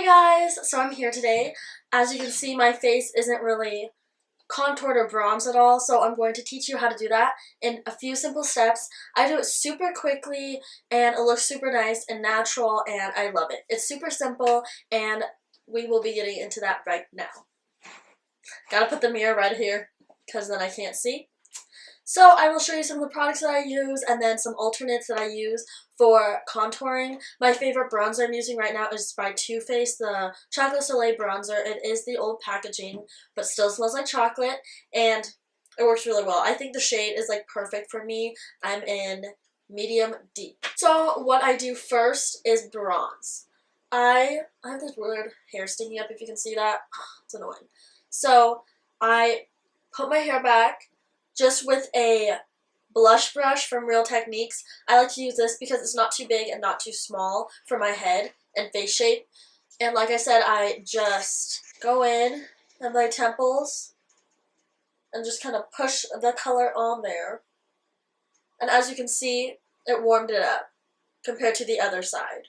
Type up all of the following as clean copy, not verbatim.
guys! So I'm here today. As you can see, my face isn't really contoured or bronzed at all, so I'm going to teach you how to do that in a few simple steps. I do it super quickly and it looks super nice and natural and I love it. It's super simple and we will be getting into that right now. Gotta put the mirror right here because then I can't see. So I will show you some of the products that I use and then some alternates that I use for contouring. My favorite bronzer I'm using right now is by Too Faced, the Chocolate Soleil bronzer. It is the old packaging, but still smells like chocolate, and it works really well. I think the shade is like perfect for me. I'm in medium deep. So what I do first is bronze. I have this weird hair sticking up, if you can see that. It's annoying. So I put my hair back just with a blush brush from Real Techniques. I like to use this because it's not too big and not too small for my head and face shape. And like I said, I just go in at my temples and just kind of push the color on there. And as you can see, it warmed it up compared to the other side.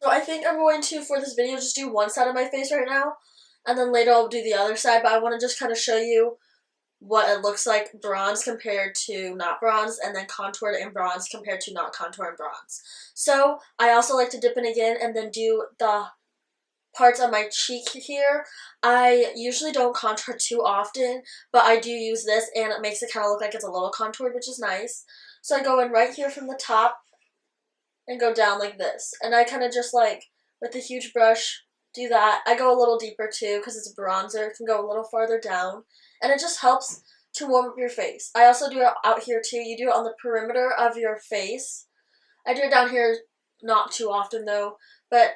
So I think I'm going to, for this video, just do one side of my face right now. And then later I'll do the other side, but I want to just kind of show you what it looks like bronze compared to not bronze, and then contoured and bronze compared to not contoured and bronze. So I also like to dip in again and then do the parts on my cheek here. I usually don't contour too often, but I do use this and it makes it kind of look like it's a little contoured, which is nice. So I go in right here from the top and go down like this. And I kind of just like, with a huge brush, do that. I go a little deeper too because it's a bronzer. It can go a little farther down. And it just helps to warm up your face. I also do it out here too. You do it on the perimeter of your face. I do it down here not too often though, but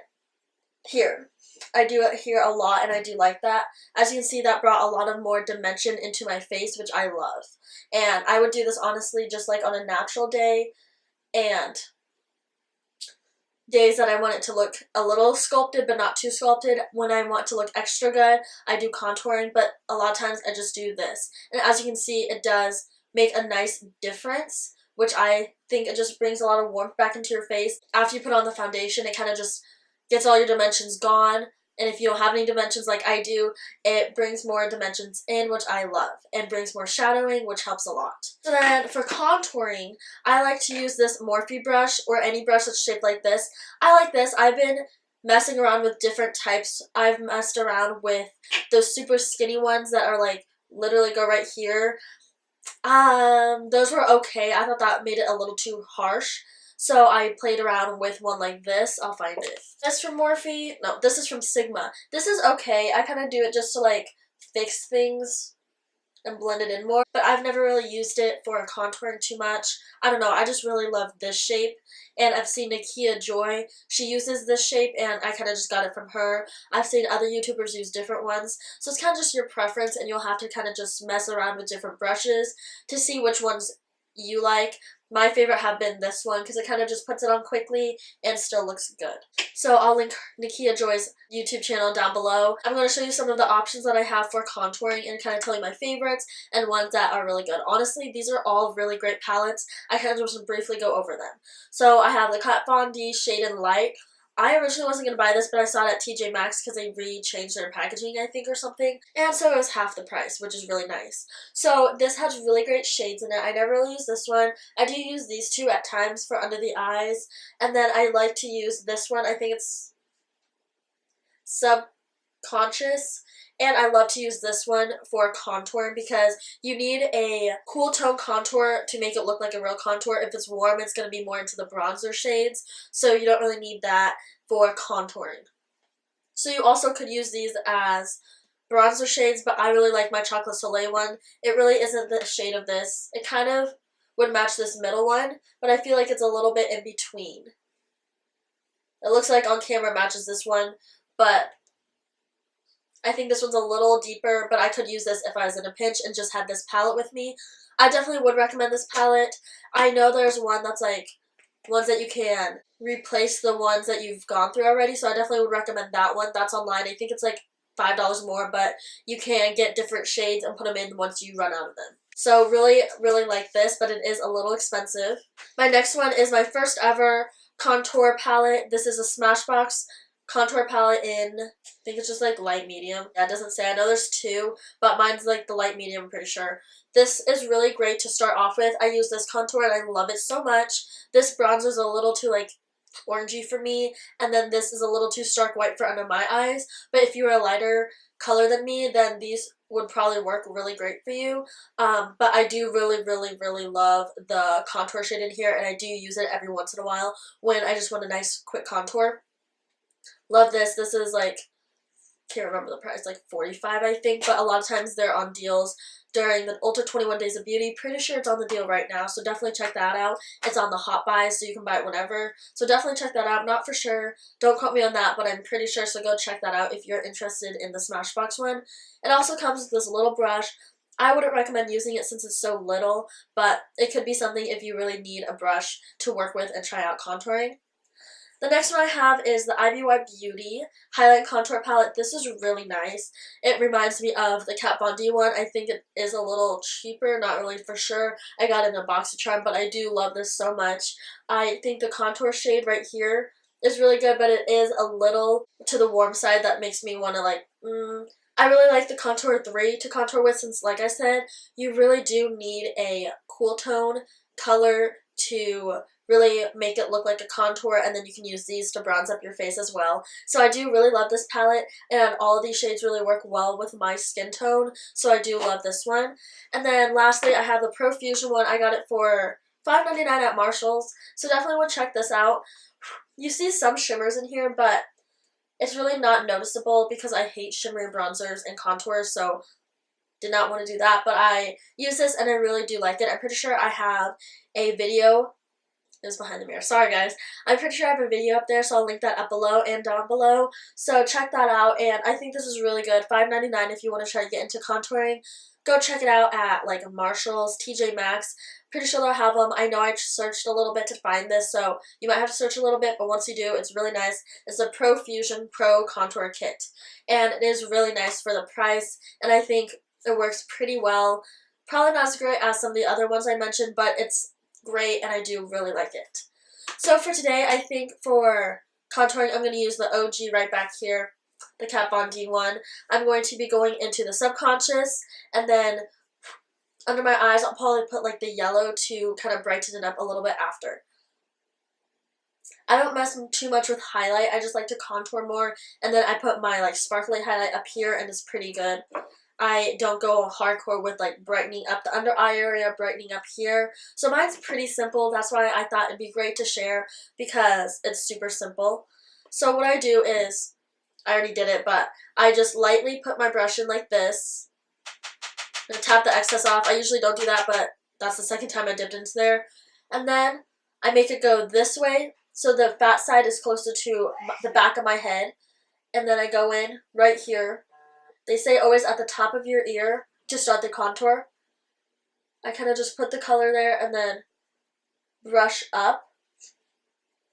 here. I do it here a lot and I do like that. As you can see, that brought a lot of more dimension into my face, which I love. And I would do this honestly just like on a natural day and days that I want it to look a little sculpted but not too sculpted. When I want to look extra good, I do contouring, but a lot of times I just do this. And as you can see, it does make a nice difference, which I think it just brings a lot of warmth back into your face. After you put on the foundation, it kind of just gets all your dimensions gone. And if you don't have any dimensions like I do, it brings more dimensions in, which I love, and brings more shadowing, which helps a lot. So then for contouring, I like to use this Morphe brush or any brush that's shaped like this. I like this. I've been messing around with different types. I've messed around with those super skinny ones that are like literally go right here. Those were okay. I thought that made it a little too harsh. So I played around with one like this. I'll find it. This from Morphe. No, this is from Sigma. This is okay. I kind of do it just to like fix things and blend it in more. But I've never really used it for contouring too much. I don't know. I just really love this shape. And I've seen Nakia Joy. She uses this shape and I kind of just got it from her. I've seen other YouTubers use different ones. So it's kind of just your preference and you'll have to kind of just mess around with different brushes to see which ones you like. My favorite have been this one because it kind of just puts it on quickly and still looks good. So I'll link Nakia Joy's YouTube channel down below. I'm going to show you some of the options that I have for contouring and kind of tell you my favorites and ones that are really good. Honestly, these are all really great palettes. I kind of just briefly go over them. So I have the Kat Von D Shade and Light. I originally wasn't going to buy this, but I saw it at TJ Maxx because they re-changed their packaging, I think, or something. And so it was half the price, which is really nice. So this has really great shades in it. I never really use this one. I do use these two at times for under the eyes. And then I like to use this one. I think it's Subconscious. And I love to use this one for contouring because you need a cool tone contour to make it look like a real contour. If it's warm, it's going to be more into the bronzer shades, so you don't really need that for contouring. So you also could use these as bronzer shades, but I really like my Chocolate Soleil one. It really isn't the shade of this. It kind of would match this middle one, but I feel like it's a little bit in between. It looks like on camera it matches this one, but I think this one's a little deeper, but I could use this if I was in a pinch and just had this palette with me. I definitely would recommend this palette. I know there's one that's like ones that you can replace the ones that you've gone through already, so I definitely would recommend that one. That's online. I think it's like $5 more, but you can get different shades and put them in once you run out of them. So really, really like this, but it is a little expensive. My next one is my first ever contour palette. This is a Smashbox contour palette in, I think it's just like light medium. Yeah, it doesn't say. I know there's two, but mine's like the light medium, I'm pretty sure. This is really great to start off with. I use this contour and I love it so much. This bronzer is a little too like orangey for me, and then this is a little too stark white for under my eyes. But if you're a lighter color than me, then these would probably work really great for you. But I do really love the contour shade in here, and I do use it every once in a while when I just want a nice quick contour. Love this. This is like, can't remember the price, like $45 I think, but a lot of times they're on deals during the Ultra 21 Days of Beauty. Pretty sure it's on the deal right now, so definitely check that out. It's on the Hot Buys, so you can buy it whenever. So definitely check that out. Not for sure. Don't quote me on that, but I'm pretty sure, so go check that out if you're interested in the Smashbox one. It also comes with this little brush. I wouldn't recommend using it since it's so little, but it could be something if you really need a brush to work with and try out contouring. The next one I have is the IBY Beauty Highlight Contour Palette. This is really nice. It reminds me of the Kat Von D one. I think it is a little cheaper, not really for sure. I got it in a BoxyCharm, but I do love this so much. I think the contour shade right here is really good, but it is a little to the warm side that makes me want to like, I really like the Contour 3 to contour with since, like I said, you really do need a cool tone color to really make it look like a contour, and then you can use these to bronze up your face as well. So I do really love this palette, and all of these shades really work well with my skin tone, so I do love this one. And then lastly, I have the Profusion one. I got it for $5.99 at Marshall's, so definitely want to check this out. You see some shimmers in here, but it's really not noticeable because I hate shimmery bronzers and contours, so did not want to do that. But I use this and I really do like it. I'm pretty sure I have a video. It was behind the mirror. Sorry, guys. I'm pretty sure I have a video up there, so I'll link that up below and down below. So check that out, and I think this is really good. $5.99 if you want to try to get into contouring. Go check it out at, like, Marshall's, TJ Maxx. Pretty sure they'll have them. I know I searched a little bit to find this, so you might have to search a little bit, but once you do, it's really nice. It's a Profusion Pro Contour Kit, and it is really nice for the price, and I think it works pretty well. Probably not as great as some of the other ones I mentioned, but it's great, and I do really like it. So for today, I think for contouring, I'm going to use the OG right back here, the Kat Von D one. I'm going to be going into the subconscious, and then under my eyes, I'll probably put like the yellow to kind of brighten it up a little bit after. I don't mess too much with highlight. I just like to contour more, and then I put my like sparkly highlight up here, and it's pretty good. I don't go hardcore with like brightening up the under eye area, brightening up here. So mine's pretty simple. That's why I thought it'd be great to share because it's super simple. So what I do is, I already did it, but I just lightly put my brush in like this and tap the excess off. I usually don't do that, but that's the second time I dipped into there. And then I make it go this way so the fat side is closer to the back of my head. And then I go in right here. They say always at the top of your ear to start the contour. I kind of just put the color there and then brush up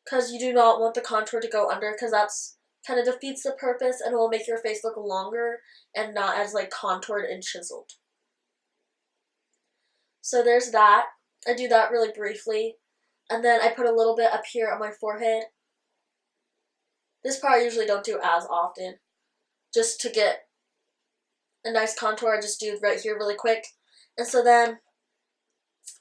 because you do not want the contour to go under because that's kind of defeats the purpose and it will make your face look longer and not as like contoured and chiseled. So there's that. I do that really briefly. And then I put a little bit up here on my forehead. This part I usually don't do as often. Just to get a nice contour, I just do right here really quick. And so then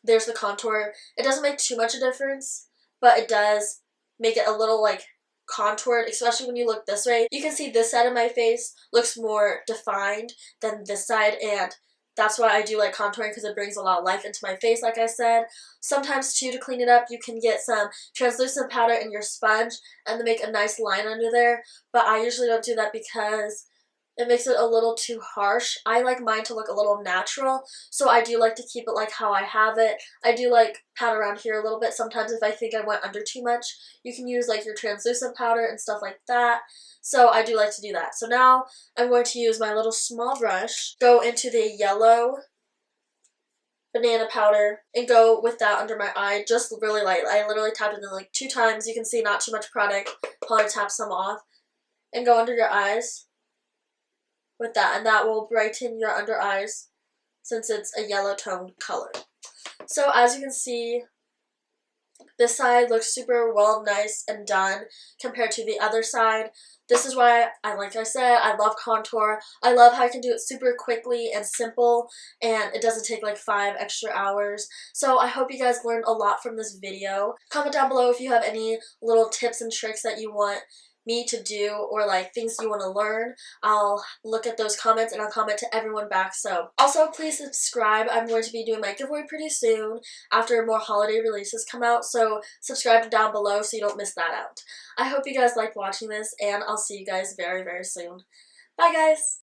there's the contour. It doesn't make too much a difference, but it does make it a little like contoured, especially when you look this way. You can see this side of my face looks more defined than this side, and that's why I do like contouring because it brings a lot of life into my face, like I said. Sometimes too, to clean it up, you can get some translucent powder in your sponge and then make a nice line under there, but I usually don't do that because it makes it a little too harsh. I like mine to look a little natural, so I do like to keep it like how I have it. I do like pat around here a little bit. Sometimes if I think I went under too much, you can use like your translucent powder and stuff like that. So I do like to do that. So now I'm going to use my little small brush, go into the yellow banana powder, and go with that under my eye, just really light. I literally tapped it in like 2 times. You can see not too much product. Probably tap some off. And go under your eyes with that, and that will brighten your under eyes since it's a yellow toned color. So as you can see, This side looks super well, nice, and done compared to the other side. This is why, like I said, I love contour. I love how I can do it super quickly and simple, and it doesn't take like 5 extra hours. So I hope you guys learned a lot from this video. Comment down below if you have any little tips and tricks that you want me to do, or like things you want to learn. I'll look at those comments and I'll comment to everyone back. So also please subscribe. I'm going to be doing my giveaway pretty soon after more holiday releases come out, so subscribe down below so you don't miss that out. I hope you guys liked watching this, and I'll see you guys very, very soon. Bye guys!